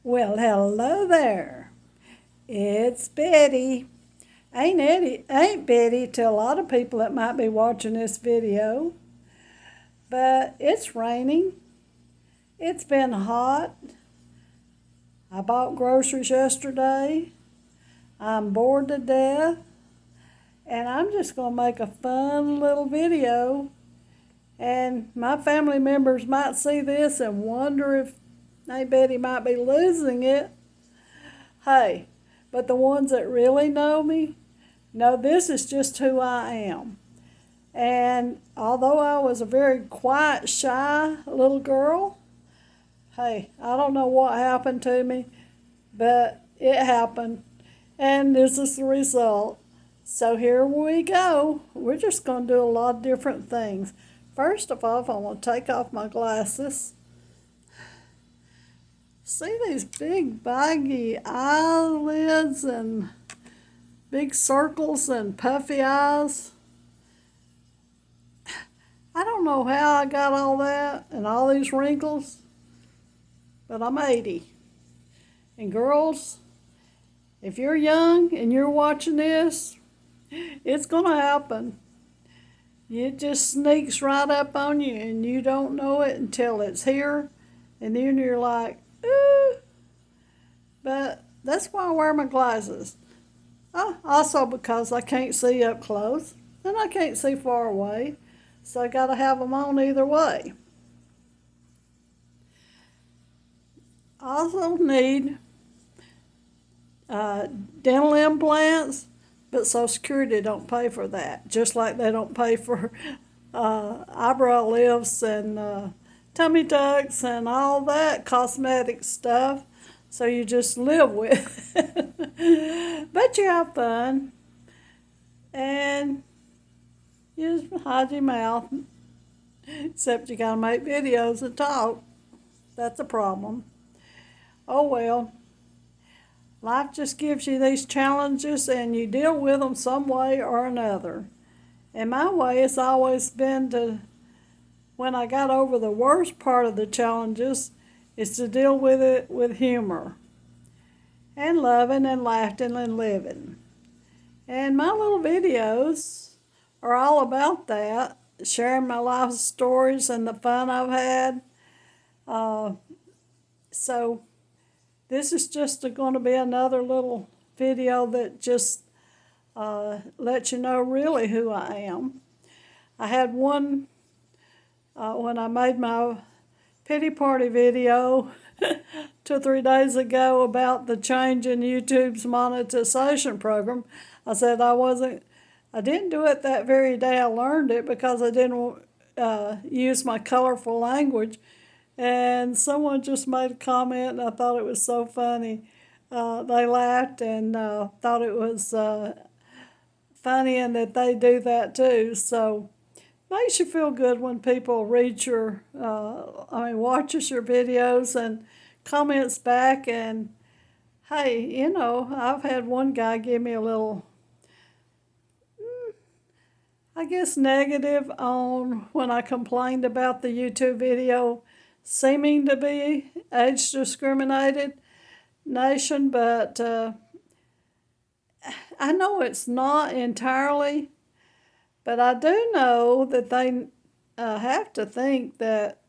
Well, hello there. It's Betty. Ain't Betty to a lot of people that might be watching this video, but it's raining. It's been hot. I bought groceries yesterday. I'm bored to death, and I'm just going to make a fun little video. And my family members might see this and wonder if Aunt Betty might be losing it. Hey, but the ones that really know me know this is just who I am. And although I was a very quiet, shy little girl, hey, I don't know what happened to me, but it happened. And this is the result. So here we go. We're just going to do a lot of different things. First of all, I'm going to take off my glasses. See these big baggy eyelids and big circles and puffy eyes? I don't know how I got all that and all these wrinkles, but I'm 80. And girls, if you're young and you're watching this, it's going to happen. It just sneaks right up on you and you don't know it until it's here. And then you're like, ooh. But that's why I wear my glasses. Also because I can't see up close and I can't see far away. So I got to have them on either way. I also need dental implants, but Social Security don't pay for that. Just like they don't pay for eyebrow lifts and tummy tucks and all that cosmetic stuff. So you just live with it. But you have fun. And you just hide your mouth. Except you gotta make videos and talk. That's a problem. Oh well. Life just gives you these challenges and you deal with them some way or another. And my way has always been to, when I got over the worst part of the challenges, is to deal with it with humor and loving and laughing and living. And my little videos are all about that, sharing my life stories and the fun I've had. So this is just going to be another little video that just lets you know really who I am. I had one when I made my pity party video 2 or 3 days ago about the change in YouTube's monetization program. I said I didn't do it that very day I learned it because I didn't use my colorful language. And someone just made a comment, and I thought it was so funny. They laughed and thought it was funny, and that they do that too. So makes you feel good when people read watches your videos and comments back. And hey, I've had one guy give me a little, I guess, negative on when I complained about the YouTube video seeming to be age discriminated nation, but I know it's not entirely, but I do know that they have to think that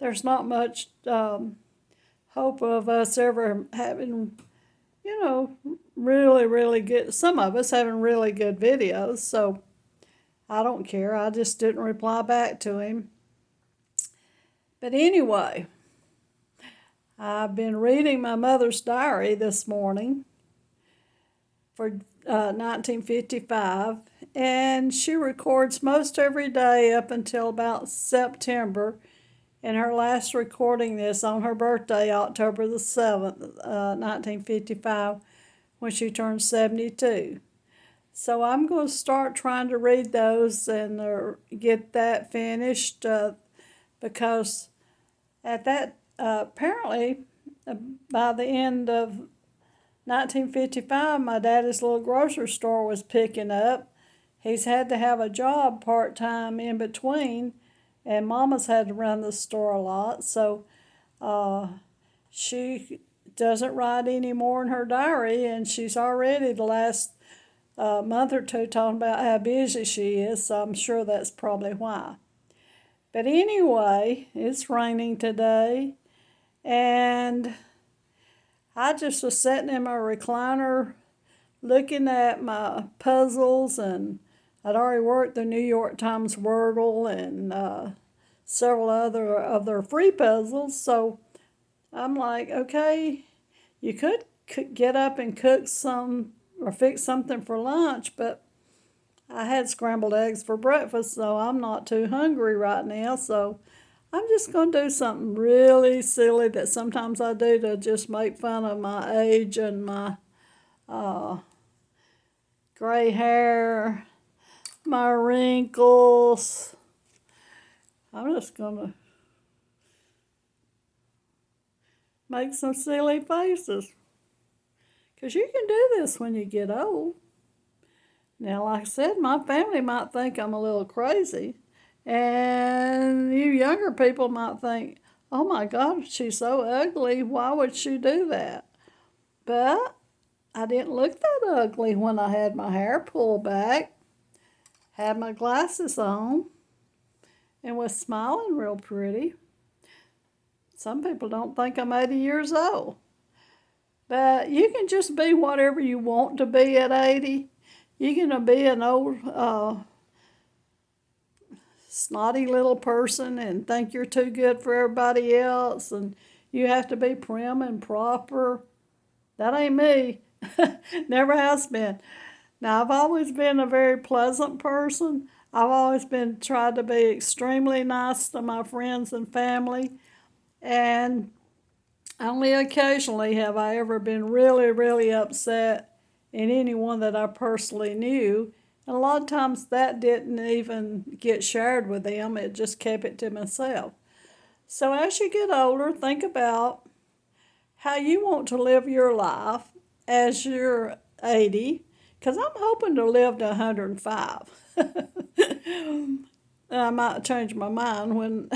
there's not much hope of us ever having, really, really good, some of us having really good videos. So I don't care. I just didn't reply back to him. But anyway, I've been reading my mother's diary this morning for 1955, and she records most every day up until about September, and her last recording this on her birthday, October the 7th, 1955, when she turned 72. So I'm going to start trying to read those and get that finished because at that, apparently, by the end of 1955, my daddy's little grocery store was picking up. He's had to have a job part-time in between, and Mama's had to run the store a lot. So she doesn't write anymore in her diary, and she's already the last month or two talking about how busy she is, so I'm sure that's probably why. But anyway, it's raining today, and I just was sitting in my recliner looking at my puzzles, and I'd already worked the New York Times Wordle and several other of their free puzzles, so I'm like, okay, you could get up and cook some or fix something for lunch, but I had scrambled eggs for breakfast, so I'm not too hungry right now, so I'm just going to do something really silly that sometimes I do to just make fun of my age and my uh, gray hair, my wrinkles. I'm just going to make some silly faces. Because you can do this when you get old. Now, like I said, my family might think I'm a little crazy. And you younger people might think, oh my God, she's so ugly. Why would she do that? But I didn't look that ugly when I had my hair pulled back, had my glasses on, and was smiling real pretty. Some people don't think I'm 80 years old. But you can just be whatever you want to be at 80. You can be an old, snotty little person and think you're too good for everybody else, and you have to be prim and proper. That ain't me. Never has been. Now, I've always been a very pleasant person. I've always been tried to be extremely nice to my friends and family, and only occasionally have I ever been really, really upset in anyone that I personally knew. And a lot of times that didn't even get shared with them, it just kept it to myself. So as you get older, think about how you want to live your life as you're 80, because I'm hoping to live to 105. I might change my mind when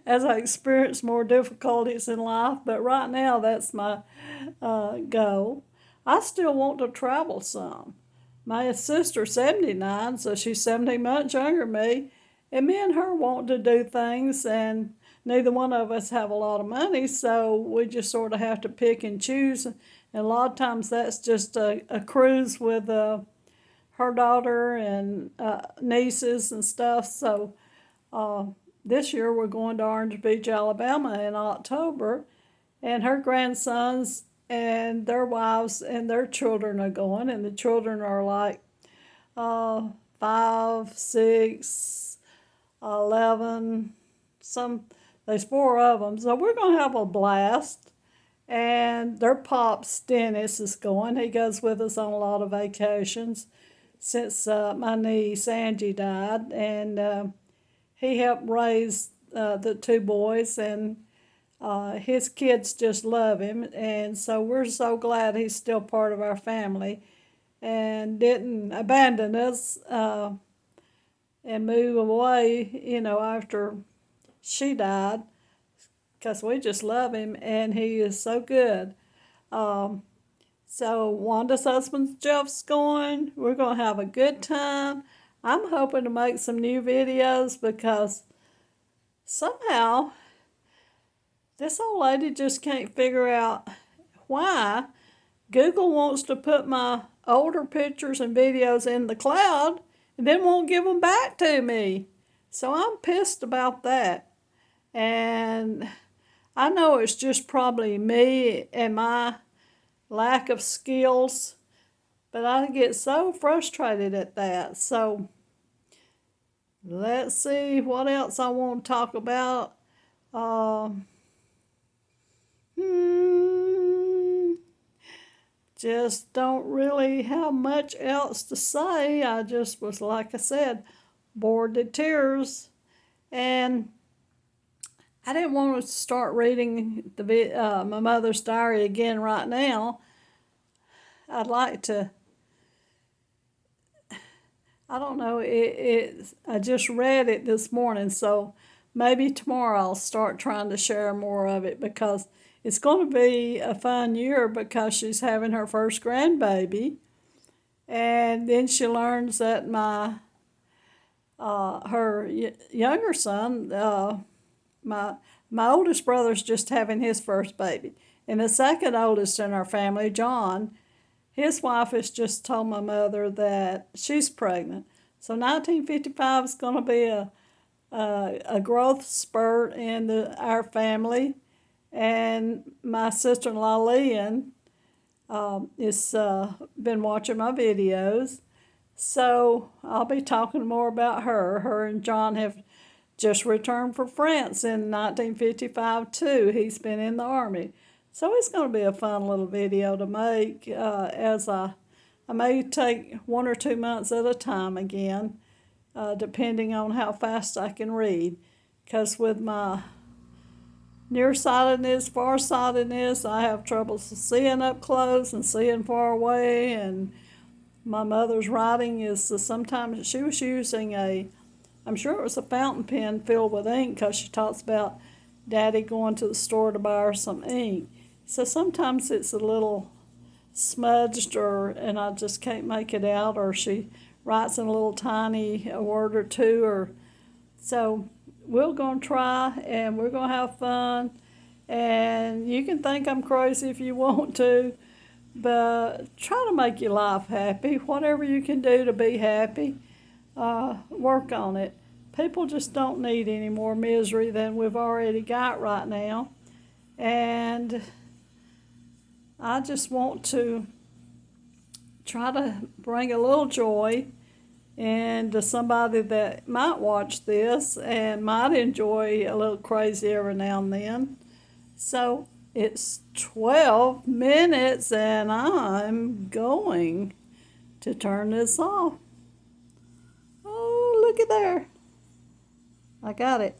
as I experience more difficulties in life, but right now that's my goal. I still want to travel some. My sister's 79, so she's 17 months younger than me, and me and her want to do things, and neither one of us have a lot of money, so we just sort of have to pick and choose. And a lot of times that's just a cruise with her daughter and nieces and stuff. So this year we're going to Orange Beach, Alabama in October, and her grandsons and their wives and their children are going, and the children are like 5, 6, 11, there's 4 of them. So we're going to have a blast. And their pops, Dennis, is going. He goes with us on a lot of vacations since my niece Angie died, and he helped raise the 2 boys, and his kids just love him, and so we're so glad he's still part of our family and didn't abandon us and move away, after she died, because we just love him, and he is so good. So Wanda's husband Jeff's going. We're going to have a good time. I'm hoping to make some new videos because somehow this old lady just can't figure out why Google wants to put my older pictures and videos in the cloud and then won't give them back to me. So I'm pissed about that. And I know it's just probably me and my lack of skills, but I get so frustrated at that. So let's see what else I want to talk about. Just don't really have much else to say. I just was, like I said, bored to tears. And I didn't want to start reading my mother's diary again right now. I'd like to, I don't know, I just read it this morning, so maybe tomorrow I'll start trying to share more of it, because it's going to be a fun year because she's having her first grandbaby. And then she learns that her younger son, my my oldest brother's just having his first baby, and the second oldest in our family, John, his wife has just told my mother that she's pregnant. So 1955 is going to be a growth spurt in our family, and my sister-in-law Leanne has been watching my videos. So I'll be talking more about her. Her and John have just returned from France in 1955 too. He's been in the Army. So it's going to be a fun little video to make, as I may take 1 or 2 months at a time again, depending on how fast I can read. Because with my nearsightedness, farsightedness, I have trouble seeing up close and seeing far away. And my mother's writing is sometimes she was using I'm sure it was a fountain pen filled with ink, because she talks about Daddy going to the store to buy her some ink. So sometimes it's a little smudged, and I just can't make it out, or she writes in a little tiny a word or two, or so we're going to try, and we're going to have fun. And you can think I'm crazy if you want to, but try to make your life happy. Whatever you can do to be happy, work on it. People just don't need any more misery than we've already got right now. And I just want to try to bring a little joy into somebody that might watch this and might enjoy a little crazy every now and then. So it's 12 minutes and I'm going to turn this off. Oh, look at there. I got it.